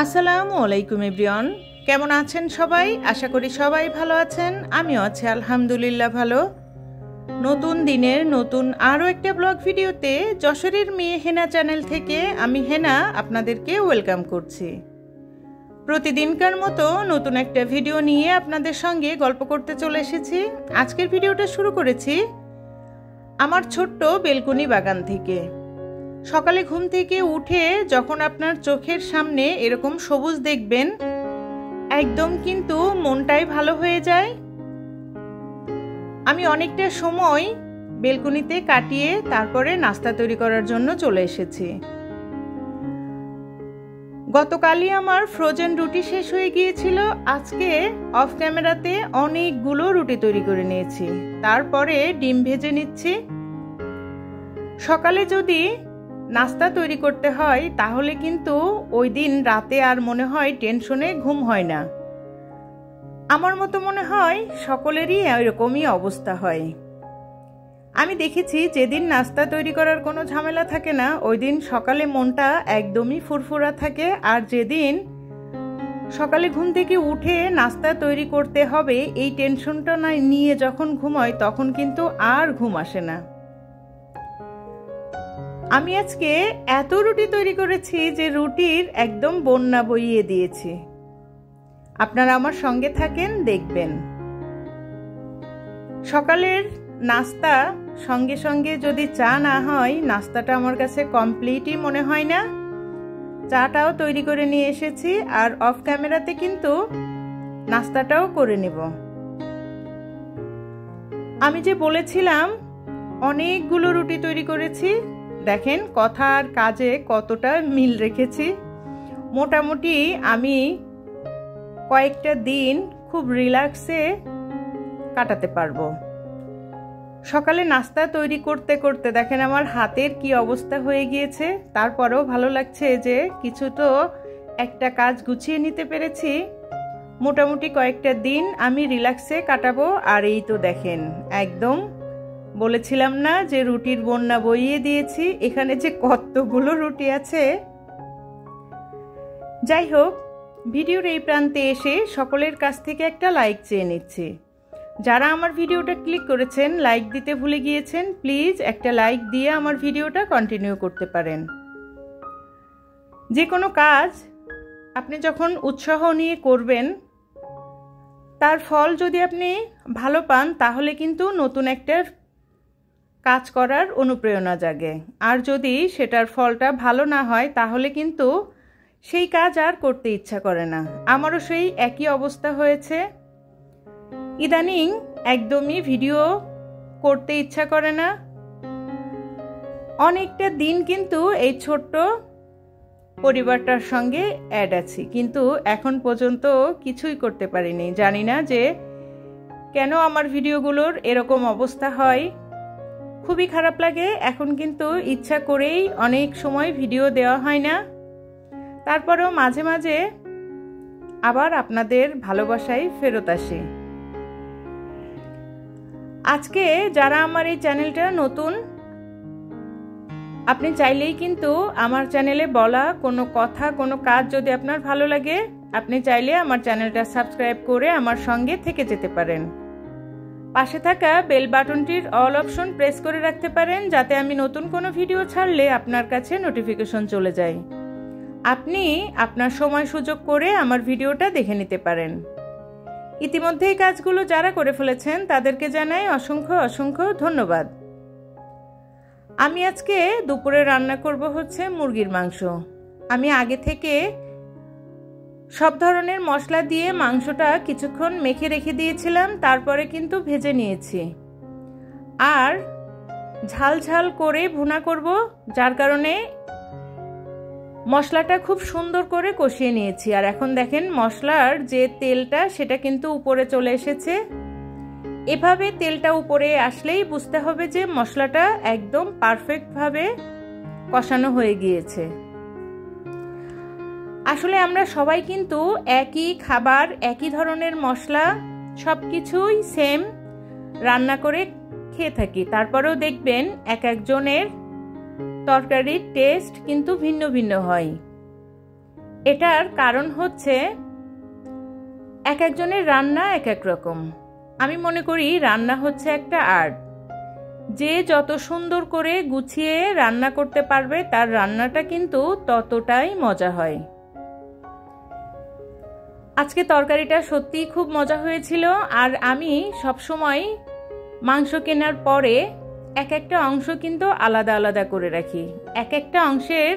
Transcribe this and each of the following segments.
আসসালামু আলাইকুম এভরিওয়ান, কেমন আছেন সবাই? আশা করি সবাই ভালো আছেন। আমিও আছি আলহামদুলিল্লাহ ভালো। নতুন দিনের নতুন আরও একটা ব্লগ ভিডিওতে যশোরের মেয়ে হেনা চ্যানেল থেকে আমি হেনা আপনাদেরকে ওয়েলকাম করছি। প্রতিদিনকার মতো নতুন একটা ভিডিও নিয়ে আপনাদের সঙ্গে গল্প করতে চলে এসেছি। আজকের ভিডিওটা শুরু করেছি আমার ছোট্ট বেলকনি বাগান থেকে। সকালে ঘুম থেকে উঠে যখন আপনার চোখের সামনে এরকম সবুজ দেখবেন, একদম কিন্তু মনটাই ভালো হয়ে যায়। আমি অনেকটা সময় বেলকনিতে কাটিয়ে তারপরে নাস্তা তৈরি করার জন্য চলে এসেছি। গতকালই আমার ফ্রোজেন রুটি শেষ হয়ে গিয়েছিল। আজকে অফ ক্যামেরাতে অনেকগুলো রুটি তৈরি করে নিয়েছি, তারপরে ডিম ভেজে নিচ্ছি। সকালে যদি নাস্তা তৈরি করতে হয় তাহলে কিন্তু ওই দিন রাতে আর মনে হয় টেনশনে ঘুম হয় না। আমার মতো মনে হয় সকলেরই এরকমই অবস্থা হয়। আমি দেখেছি যেদিন নাস্তা তৈরি করার কোনো ঝামেলা থাকে না, ওই দিন সকালে মনটা একদমই ফুরফুরা থাকে। আর যেদিন সকালে ঘুম থেকে উঠে নাস্তা তৈরি করতে হবে এই টেনশনটা নিয়ে যখন ঘুমায় তখন কিন্তু আর ঘুম আসে না। আমি আজকে এত রুটি তৈরি করেছি যে রুটির একদম বন্যা বইয়ে দিয়েছি। আপনারা আমার সঙ্গে থাকেন, দেখবেন। সকালের নাস্তা সঙ্গে সঙ্গে যদি চা না হয়, নাস্তাটা আমার কাছে কমপ্লিটই মনে হয় না। চাটাও তৈরি করে নিয়ে এসেছি, আর অফ ক্যামেরাতে কিন্তু নাস্তাটাও করে নেব। আমি যে বলেছিলাম অনেকগুলো রুটি তৈরি করেছি, দেখেন কথা আর কাজে কতটা মিল রেখেছি। মোটামুটি আমি কয়েকটা দিন খুব রিল্যাক্সে কাটাতে পারবো। সকালে নাস্তা তৈরি করতে করতে দেখেন আমার হাতের কি অবস্থা হয়ে গিয়েছে। তারপরেও ভালো লাগছে যে কিছু তো একটা কাজ গুছিয়ে নিতে পেরেছি। মোটামুটি কয়েকটা দিন আমি রিল্যাক্সে কাটাবো। আর এই তো দেখেন, একদম বলেছিলাম না যে রুটির বন্যা বইয়ে দিয়েছি। এখানে যে কতগুলো রুটি আছে। যাই হোক, ভিডিওর এই প্রান্তে এসে সকলের কাছ থেকে একটা লাইক চেয়ে নিচ্ছি। যারা আমার ভিডিওটা ক্লিক করেছেন, লাইক দিতে ভুলে গিয়েছেন, প্লিজ একটা লাইক দিয়ে আমার ভিডিওটা কন্টিনিউ করতে পারেন। যে কোনো কাজ আপনি যখন উৎসাহ নিয়ে করবেন, তার ফল যদি আপনি ভালো পান তাহলে কিন্তু নতুন একটা কাজ করার অনুপ্রেরণা জাগে। আর যদি সেটার ফলটা ভালো না হয় তাহলে কিন্তু সেই কাজ আর করতে ইচ্ছা করে না। আমারও সেই একই অবস্থা হয়েছে। ইদানিং একদমই ভিডিও করতে ইচ্ছা করে না। অনেকটা দিন কিন্তু এই ছোট্ট পরিবারটার সঙ্গে অ্যাড আছি, কিন্তু এখন পর্যন্ত কিছুই করতে পারিনি। জানি না যে কেন আমার ভিডিওগুলোর এরকম অবস্থা হয়। খুবই খারাপ লাগে। এখন কিন্তু ইচ্ছা করেই অনেক সময় ভিডিও দেওয়া হয় না। তারপরেও মাঝে মাঝে আবার আপনাদের ভালোবাসায় ফেরত আসি। আজকে যারা আমার এই চ্যানেলটা নতুন, আপনি চাইলেই কিন্তু আমার চ্যানেলে বলা কোনো কথা, কোনো কাজ যদি আপনার ভালো লাগে, আপনি চাইলে আমার চ্যানেলটা সাবস্ক্রাইব করে আমার সঙ্গে থেকে যেতে পারেন। পাশে থাকা বেল বাটনটির অল অপশন প্রেস করে রাখতে পারেন, যাতে আমি নতুন কোনো ভিডিও ছাড়লে আপনার কাছে নোটিফিকেশন চলে যায়। আপনি আপনার সময় সুযোগ করে আমার ভিডিওটা দেখে নিতে পারেন। ইতিমধ্যে এই কাজগুলো যারা করে ফেলেছেন তাদেরকে জানাই অসংখ্য অসংখ্য ধন্যবাদ। আমি আজকে দুপুরে রান্না করব হচ্ছে মুরগির মাংস। আমি আগে থেকে সব ধরনের মশলা দিয়ে মাংসটা কিছুক্ষণ মেখে রেখে দিয়েছিলাম, তারপরে কিন্তু ভেজে নিয়েছি। আর ঝাল ঝাল করে ভুনা করব, যার কারণে মশলাটা খুব সুন্দর করে কষিয়ে নিয়েছি। আর এখন দেখেন মশলার যে তেলটা সেটা কিন্তু উপরে চলে এসেছে। এভাবে তেলটা উপরে আসলেই বুঝতে হবে যে মশলাটা একদম পারফেক্টভাবে কষানো হয়ে গিয়েছে। আসলে আমরা সবাই কিন্তু একই খাবার, একই ধরনের মশলা সব কিছুই সেম রান্না করে খেয়ে থাকি। তারপরেও দেখবেন এক একজনের তরকারির টেস্ট কিন্তু ভিন্ন ভিন্ন হয়। এটার কারণ হচ্ছে এক একজনের রান্না এক এক রকম। আমি মনে করি রান্না হচ্ছে একটা আর্ট। যে যত সুন্দর করে গুছিয়ে রান্না করতে পারবে তার রান্নাটা কিন্তু ততটাই মজা হয়। আজকে তরকারিটা সত্যিই খুব মজা হয়েছিল। আর আমি সবসময় মাংস কেনার পরে এক একটা অংশ কিন্তু আলাদা আলাদা করে রাখি। এক একটা অংশের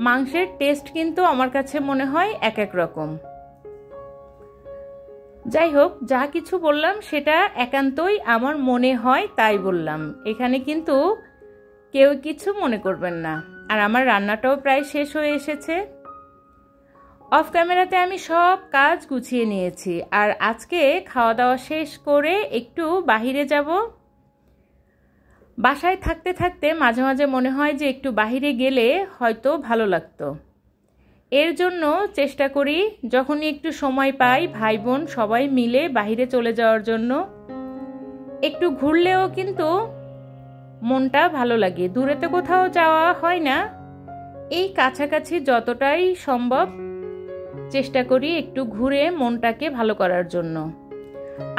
মাংসের টেস্ট কিন্তু আমার কাছে মনে হয় এক এক রকম। যাই হোক, যা কিছু বললাম সেটা একান্তই আমার মনে হয় তাই বললাম। এখানে কিন্তু কেউ কিছু মনে করবেন না। আর আমার রান্নাটাও প্রায় শেষ হয়ে এসেছে। অফ ক্যামেরাতে আমি সব কাজ গুছিয়ে নিয়েছি। আর আজকে খাওয়া দাওয়া শেষ করে একটু বাহিরে যাব। বাসায় থাকতে থাকতে মাঝে মাঝে মনে হয় যে একটু বাহিরে গেলে হয়তো ভালো লাগতো। এর জন্য চেষ্টা করি যখনই একটু সময় পাই ভাই বোন সবাই মিলে বাহিরে চলে যাওয়ার জন্য। একটু ঘুরলেও কিন্তু মনটা ভালো লাগে। দূরেতে কোথাও যাওয়া হয় না, এই কাছাকাছি যতটাই সম্ভব চেষ্টা করি একটু ঘুরে মনটাকে ভালো করার জন্য।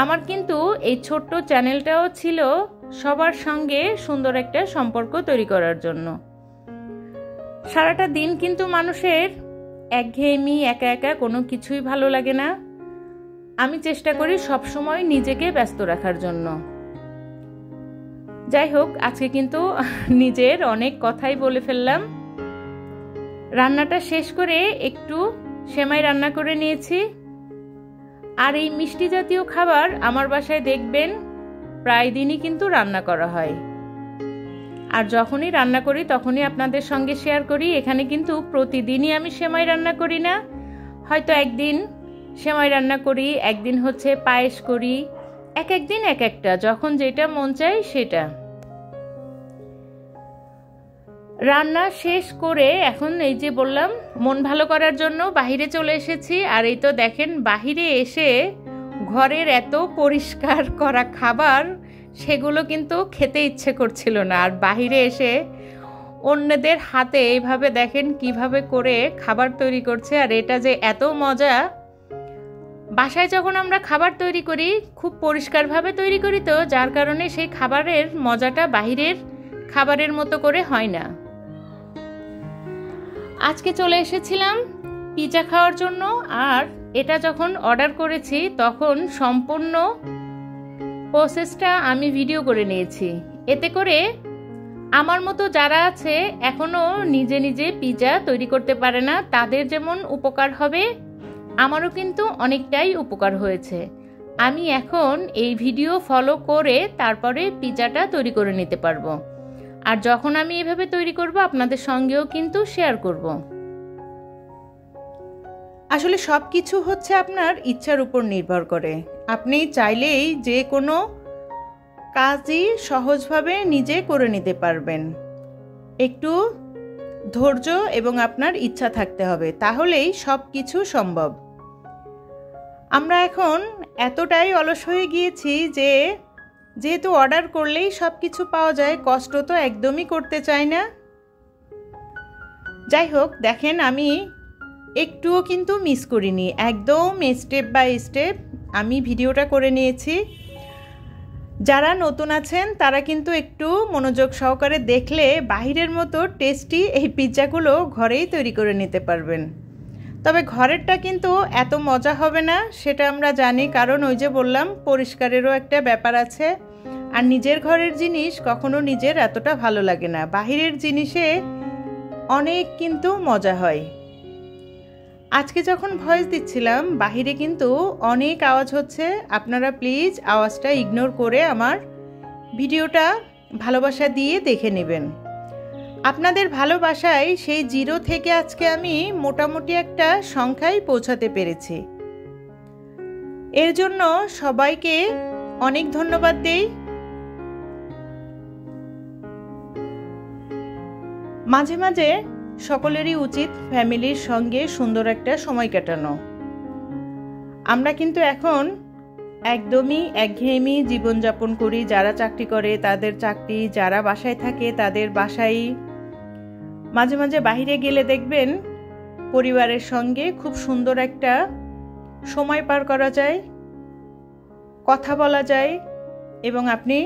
আমার কিন্তু এই ছোট্ট চ্যানেলটাও ছিল সবার সঙ্গে সুন্দর একটা সম্পর্ক তৈরি করার জন্য। সারাটা দিন কিন্তু মানুষের একঘেয়েমি, একা একা কোনো কিছুই ভালো লাগে না। আমি চেষ্টা করি সবসময় নিজেকে ব্যস্ত রাখার জন্য। যাই হোক, আজকে কিন্তু নিজের অনেক কথাই বলে ফেললাম। রান্নাটা শেষ করে একটু সেমাই রান্না করে নিয়েছি। আর এই মিষ্টি জাতীয় খাবার আমার বাসায় দেখবেন প্রায় দিনই কিন্তু রান্না করা হয়। আর যখনই রান্না করি তখনই আপনাদের সঙ্গে শেয়ার করি। এখানে কিন্তু প্রতিদিনই আমি সেমাই রান্না করি না, হয়তো একদিন সেমাই রান্না করি, একদিন হচ্ছে পায়েস করি, এক একদিন এক একটা, যখন যেটা মন চায় সেটা। রান্না শেষ করে এখন এই যে বললাম মন ভালো করার জন্য বাহিরে চলে এসেছি। আর এই তো দেখেন বাহিরে এসে ঘরের এত পরিষ্কার করা খাবার সেগুলো কিন্তু খেতে ইচ্ছে করছিল না। আর বাহিরে এসে অন্যদের হাতে এইভাবে দেখেন কিভাবে করে খাবার তৈরি করছে। আর এটা যে এত মজা, বাসায় যখন আমরা খাবার তৈরি করি খুব পরিষ্কারভাবে তৈরি করি, তো যার কারণে সেই খাবারের মজাটা বাহিরের খাবারের মতো করে হয় না। আজকে চলে এসেছিলাম পিৎজা খাওয়ার জন্য। আর এটা যখন অর্ডার করেছি তখন সম্পূর্ণ প্রসেসটা আমি ভিডিও করে নিয়েছি। এতে করে আমার মতো যারা আছে এখনো নিজে নিজে পিৎজা তৈরি করতে পারে না, তাদের যেমন উপকার হবে, আমারও কিন্তু অনেকটাই উপকার হয়েছে। আমি এখন এই ভিডিও ফলো করে তারপরে পিৎজাটা তৈরি করে নিতে পারবো। আর যখন আমি এভাবে তৈরি করব আপনাদের সঙ্গেও কিন্তু শেয়ার করব। আসলে সব কিছু হচ্ছে আপনার ইচ্ছার উপর নির্ভর করে। আপনি চাইলেই যে কোনো কাজই সহজভাবে নিজে করে নিতে পারবেন। একটু ধৈর্য এবং আপনার ইচ্ছা থাকতে হবে, তাহলেই সব কিছু সম্ভব। আমরা এখন এতটাই অলস হয়ে গিয়েছি যে যেহেতু অর্ডার করলেই সব কিছু পাওয়া যায়, কষ্ট তো একদমই করতে চাই না। যাই হোক, দেখেন আমি একটুও কিন্তু মিস করিনি, একদম স্টেপ বাই স্টেপ আমি ভিডিওটা করে নিয়েছি। যারা নতুন আছেন তারা কিন্তু একটু মনোযোগ সহকারে দেখলে বাহিরের মতো টেস্টি এই পিৎজাগুলো ঘরেই তৈরি করে নিতে পারবেন। তবে ঘরেরটা কিন্তু এত মজা হবে না, সেটা আমরা জানি, কারণ ওই যে বললাম পরিষ্কারেরও একটা ব্যাপার আছে। আর নিজের ঘরের জিনিস কখনো নিজের এতটা ভালো লাগে না, বাহিরের জিনিসে অনেক কিন্তু মজা হয়। আজকে যখন ভয়েস দিচ্ছিলাম বাহিরে কিন্তু অনেক আওয়াজ হচ্ছে, আপনারা প্লিজ আওয়াজটা ইগনোর করে আমার ভিডিওটা ভালোবাসা দিয়ে দেখে নেবেন। আপনাদের ভালোবাসায় সেই 0 থেকে আজকে আমি মোটামুটি একটা সংখ্যায় পৌঁছাতে পেরেছি। এর জন্য সবাইকে অনেক ধন্যবাদ দেই। মাঝে মাঝে সকলেরই উচিত ফ্যামিলির সঙ্গে সুন্দর একটা সময় কাটানো। আমরা কিন্তু এখন একদমই একঘেয়েমি জীবনযাপন করি। যারা চাকরি করে তাদের চাকরি, যারা বাসায় থাকে তাদের বাসায়। মাঝে মাঝে বাইরে গেলে দেখবেন পরিবারের সঙ্গে খুব সুন্দর একটা সময় পার করা যায়, কথা বলা যায় এবং আপনি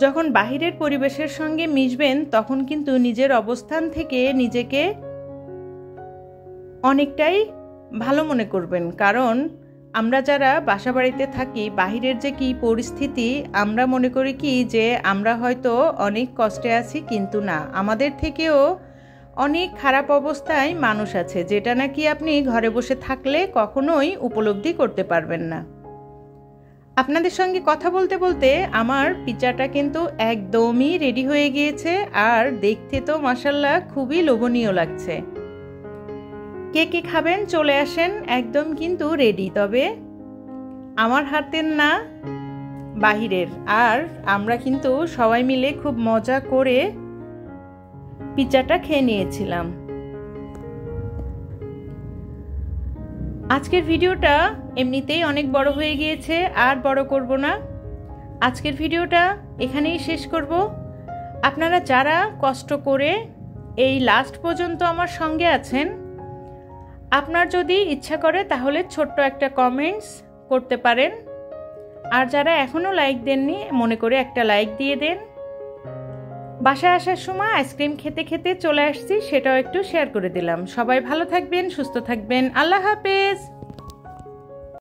যখন বাহিরের পরিবেশের সঙ্গে মিশবেন তখন কিন্তু নিজের অবস্থান থেকে নিজেকে অনেকটাই ভালো মনে করবেন। কারণ আমরা যারা বাসাবাড়িতে থাকি, বাহিরের যে কি পরিস্থিতি, আমরা মনে করি কি যে আমরা হয়তো অনেক কষ্টে আছি, কিন্তু না, আমাদের থেকেও অনেক খারাপ অবস্থায় মানুষ আছে, যেটা নাকি আপনি ঘরে বসে থাকলে কখনোই উপলব্ধি করতে পারবেন না। আপনাদের সঙ্গে কথা বলতে বলতে আমার পিৎজাটা কিন্তু একদমই রেডি হয়ে গিয়েছে, আর দেখতে তো মাশাআল্লাহ খুবই লোভনীয় লাগছে। কে কে খাবেন চলে আসেন, একদম কিন্তু রেডি, তবে আমার হাতের না, বাহিরের। আর আমরা কিন্তু সবাই মিলে খুব মজা করে পিৎজাটা খেয়ে নিয়েছিলাম। আজকের ভিডিওটা এমনিতেই অনেক বড় হয়ে গিয়েছে, আর বড় করব না। আজকের ভিডিওটা এখানেই শেষ করব। আপনারা যারা কষ্ট করে এই লাস্ট পর্যন্ত আমার সঙ্গে আছেন, আপনার যদি ইচ্ছা করে তাহলে ছোট্ট একটা কমেন্টস করতে পারেন, আর যারা এখনও লাইক দেননি মনে করে একটা লাইক দিয়ে দেন। বাসায় আসার সময় আইসক্রিম খেতে খেতে চলে আসছি, সেটাও একটু শেয়ার করে দিলাম। সবাই ভালো থাকবেন, সুস্থ থাকবেন, আল্লাহ হাফেজ।